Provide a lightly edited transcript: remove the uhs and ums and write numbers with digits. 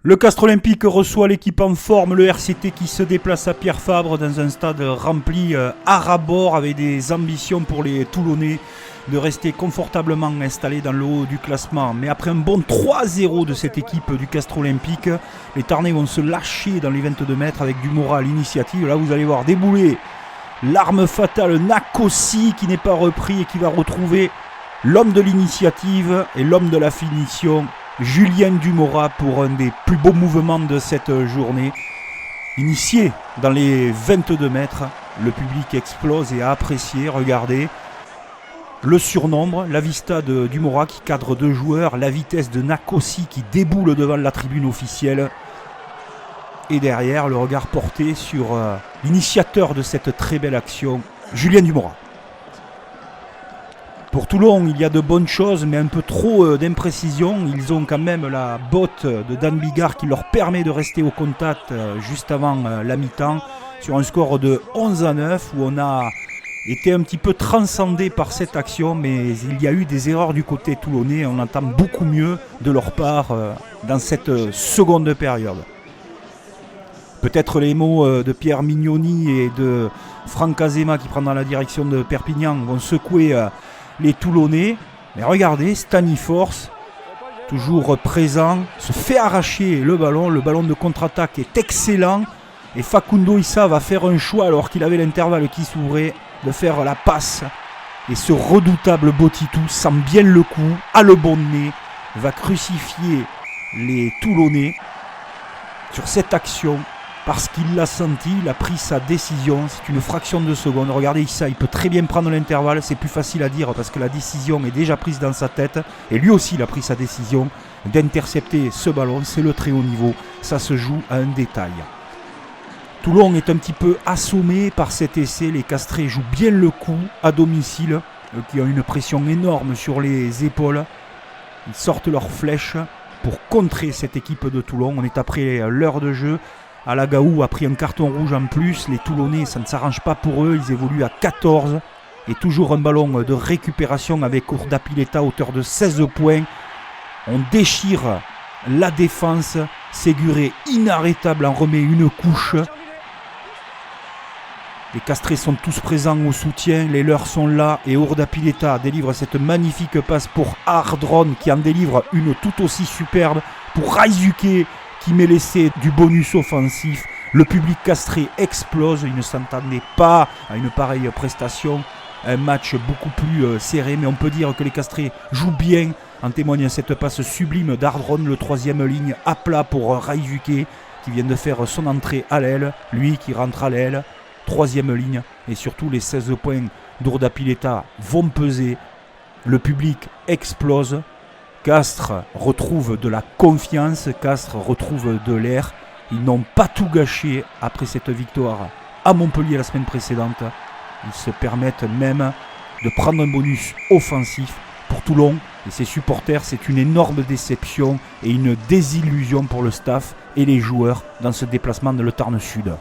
Le Castres Olympique reçoit l'équipe en forme, le RCT qui se déplace à Pierre Fabre dans un stade rempli à ras-bord avec des ambitions pour les Toulonnais de rester confortablement installés dans le haut du classement. Mais après un bon 3-0 de cette équipe du Castres Olympique, les Tarnais vont se lâcher dans les 22 mètres avec du moral, l'initiative. Là vous allez voir débouler l'arme fatale Nakossi qui n'est pas repris et qui va retrouver l'homme de l'initiative et l'homme de la finition, Julien Dumora, pour un des plus beaux mouvements de cette journée. Initié dans les 22 mètres, le public explose et a apprécié. Regardez le surnombre, la vista de Dumora qui cadre deux joueurs, la vitesse de Nakossi qui déboule devant la tribune officielle. Et derrière, le regard porté sur l'initiateur de cette très belle action, Julien Dumora. Pour Toulon, il y a de bonnes choses, mais un peu trop d'imprécision. Ils ont quand même la botte de Dan Bigard qui leur permet de rester au contact juste avant la mi-temps, sur un score de 11-9, où on a été un petit peu transcendé par cette action, mais il y a eu des erreurs du côté toulonnais. On entend beaucoup mieux de leur part dans cette seconde période. Peut-être les mots de Pierre Mignoni et de Franck Azema qui prendra la direction de Perpignan vont secouer les Toulonnais. Mais regardez, Staniforce, toujours présent, se fait arracher le ballon de contre-attaque est excellent. Et Facundo Issa va faire un choix alors qu'il avait l'intervalle qui s'ouvrait de faire la passe. Et ce redoutable Botitou sent bien le coup, a le bon nez, va crucifier les Toulonnais sur cette action. Parce qu'il l'a senti, il a pris sa décision, c'est une fraction de seconde. Regardez Issa, il peut très bien prendre l'intervalle, c'est plus facile à dire parce que la décision est déjà prise dans sa tête. Et lui aussi il a pris sa décision d'intercepter ce ballon, c'est le très haut niveau, ça se joue à un détail. Toulon est un petit peu assommé par cet essai, les Castrés jouent bien le coup à domicile, qui ont une pression énorme sur les épaules. Ils sortent leurs flèches pour contrer cette équipe de Toulon, on est après l'heure de jeu. Alagaou a pris un carton rouge en plus. Les Toulonnais, ça ne s'arrange pas pour eux. Ils évoluent à 14. Et toujours un ballon de récupération avec Urdapilleta, hauteur de 16 points. On déchire la défense. Séguré, inarrêtable, en remet une couche. Les Castrés sont tous présents au soutien. Les leurs sont là. Et Urdapilleta délivre cette magnifique passe pour Ardron qui en délivre une tout aussi superbe pour Raizuke, qui met l'essai du bonus offensif. Le public castré explose, il ne s'entendait pas à une pareille prestation. Un match beaucoup plus serré, mais on peut dire que les Castrés jouent bien. En témoigne cette passe sublime d'Ardron, le troisième ligne à plat pour Raizuke, qui vient de faire son entrée à l'aile. Lui qui rentre à l'aile, troisième ligne. Et surtout les 16 points d'Urdapilleta vont peser. Le public explose. Castres retrouve de la confiance, Castres retrouve de l'air. Ils n'ont pas tout gâché après cette victoire à Montpellier la semaine précédente. Ils se permettent même de prendre un bonus offensif. Pour Toulon et ses supporters, c'est une énorme déception et une désillusion pour le staff et les joueurs dans ce déplacement de le Tarn Sud.